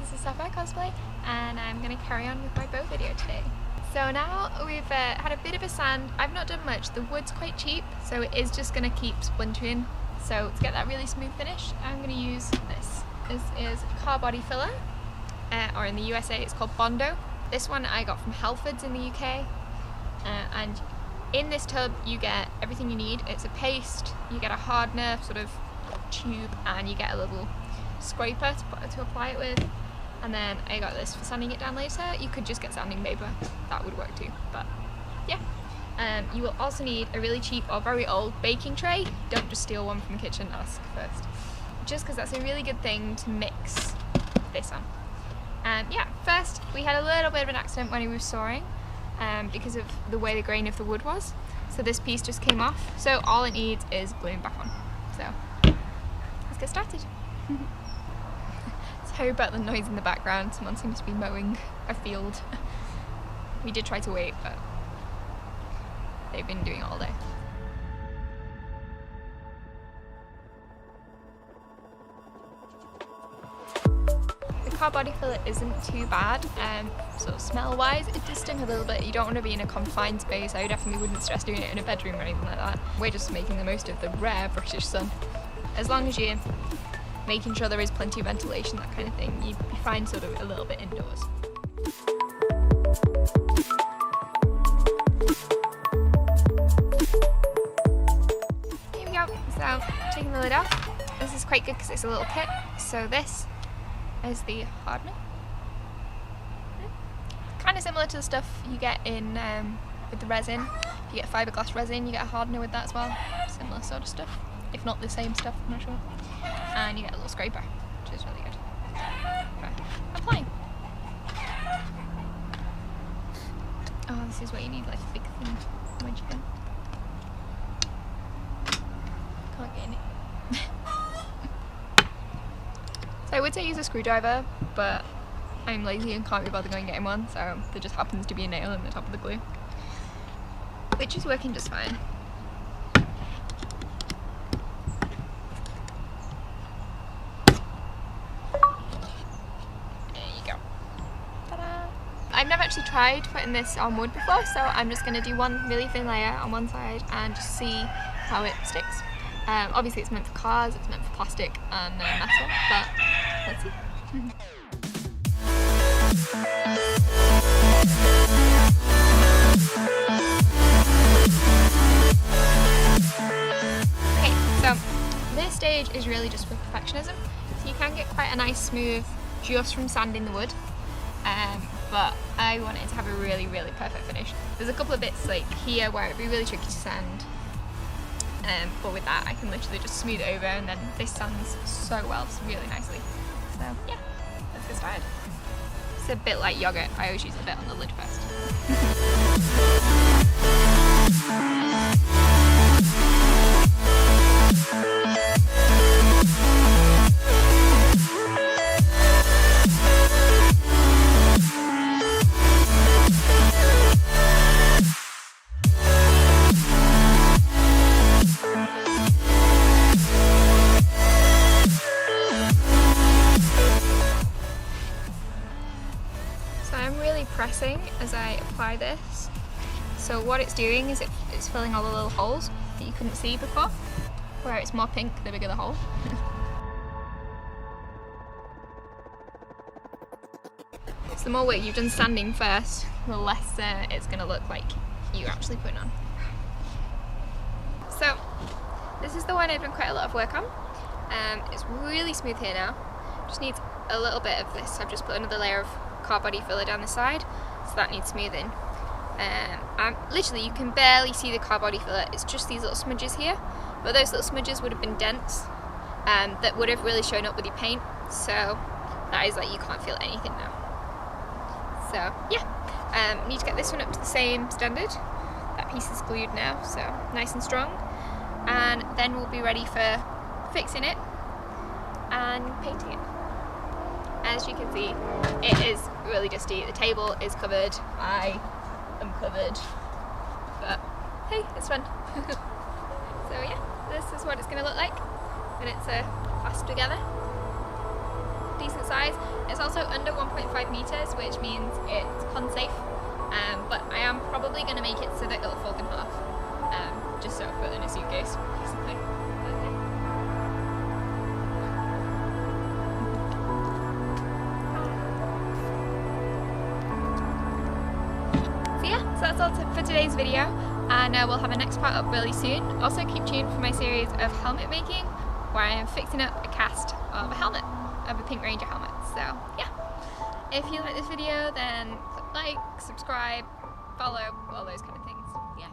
this is Sapphire Cosplay, and I'm going to carry on with my bow video today. So now we've had a bit of a sand. I've not done much. The wood's quite cheap, so it is just going to keep splintering. So to get that really smooth finish, I'm going to use this. This is car body filler, or in the USA it's called Bondo. This one I got from Halfords in the UK, and in this tub you get everything you need. It's a paste, you get a hardener sort of tube, and you get a little scraper to apply it with, and then I got this for sanding it down later. You could just get sanding paper, that would work too, but yeah. You will also need a really cheap or very old baking tray. Don't just steal one from the kitchen, ask first, just because that's a really good thing to mix this on. Yeah, first we had a little bit of an accident when we were sawing because of the way the grain of the wood was, so this piece just came off, so all it needs is gluing back on. So let's get started. Sorry about the noise in the background, someone seems to be mowing a field. We did try to wait, but they've been doing it all day. The car body filler isn't too bad, sort of smell wise. It does sting a little bit. You don't want to be in a confined space. I definitely wouldn't stress doing it in a bedroom or anything like that. We're just making the most of the rare British sun. As long as you're making sure there is plenty of ventilation, that kind of thing, you'd be fine sort of a little bit indoors. Here we go. So taking the lid off. This is quite good because it's a little kit. So this is the hardener. Kind of similar to the stuff you get in with the resin. If you get fiberglass resin, you get a hardener with that as well. Similar sort of stuff, if not the same stuff, I'm not sure. And you get a little scraper, which is really good. Okay. Applying. Oh, this is what you need, like a big thing. Wedge gun. Can't get in it. So I would say use a screwdriver, but I'm lazy and can't be bothered going and getting one, so there just happens to be a nail in the top of the glue, which is working just fine. I've never actually tried putting this on wood before, so I'm just going to do one really thin layer on one side and just see how it sticks. Obviously it's meant for cars, it's meant for plastic and metal, but let's see. Okay, so this stage is really just for perfectionism. So you can get quite a nice smooth just from sanding the wood. But I want it to have a really, really perfect finish. There's a couple of bits like here where it'd be really tricky to sand, but with that I can literally just smooth it over, and then this sands so well, really nicely. So yeah, let's get started. It's a bit like yogurt, I always use a bit on the lid first. Pressing as I apply this. So what it's doing is it's filling all the little holes that you couldn't see before. Where it's more pink, the bigger the hole. So the more work you've done sanding first, the less it's going to look like you're actually putting on. So this is the one I've done quite a lot of work on. It's really smooth here now. Just needs a little bit of this. I've just put another layer of car body filler down the side, so that needs smoothing. Literally you can barely see the car body filler, it's just these little smudges here, but those little smudges would have been dents that would have really shown up with your paint, so that is like you can't feel anything now. So yeah, need to get this one up to the same standard. That piece is glued now, so nice and strong, and then we'll be ready for fixing it and painting it. As you can see, it is really dusty. The table is covered, I am covered, but hey, it's fun. So yeah, this is what it's going to look like when it's plastered together. decent size. It's also under 1.5 meters, which means it's con safe. But I am probably going to make it so that it'll fold in half, just so I put it in a suitcase, basically. So yeah, so that's all for today's video, and we'll have a next part up really soon. Also keep tuned for my series of helmet making, where I am fixing up a cast of a helmet, of a Pink Ranger helmet. So yeah, if you like this video, then click like, subscribe, follow, all those kind of things. Yeah.